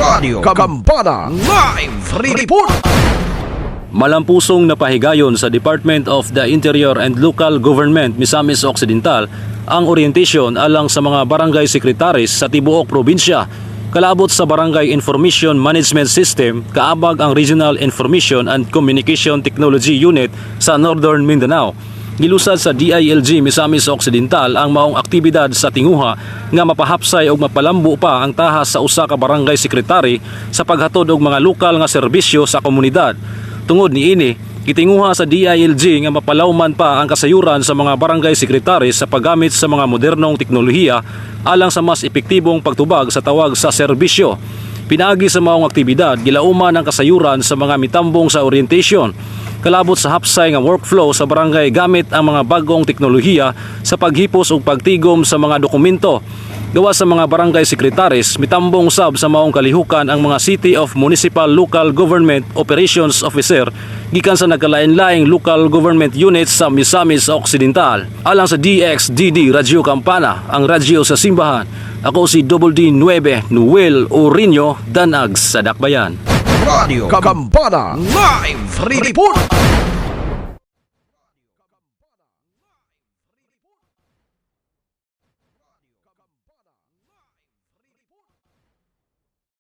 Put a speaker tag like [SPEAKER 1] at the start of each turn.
[SPEAKER 1] Radio Kambana Live Report.
[SPEAKER 2] Malampusong napahigayon sa Department of the Interior and Local Government, Misamis Occidental, ang orientation alang sa mga barangay secretaries sa tibuok probinsya. Kalabot sa Barangay Information Management System, kaabag ang Regional Information and Communication Technology Unit sa Northern Mindanao. Gilusad sa DILG Misamis Occidental ang maong aktibidad sa tinguha nga mapahapsay og mapalambo pa ang tahas sa usa ka barangay secretary sa paghatod og mga lokal nga serbisyo sa komunidad. Tungod niini, gitinguha sa DILG nga mapalawman pa ang kasayuran sa mga barangay secretaries sa paggamit sa mga modernong teknolohiya alang sa mas epektibong pagtubag sa tawag sa serbisyo. Pinaagi sa maong aktibidad, gilauman ang kasayuran sa mga mitambong sa orientation. Kalabot sa hapsay nga workflow sa barangay gamit ang mga bagong teknolohiya sa paghipos ug pagtigom sa mga dokumento. Gawa sa mga barangay secretaries, mitambong sab sa maong kalihukan ang mga City of Municipal Local Government Operations Officer gikan sa nagkalain-laing local government units sa Misamis Occidental. Alang sa DXDD Radyo Kampana, ang radyo sa simbahan. Ako si Double D9 Noel Orino, Danag sa Dakbayan.
[SPEAKER 1] Radio Kambana Live Report.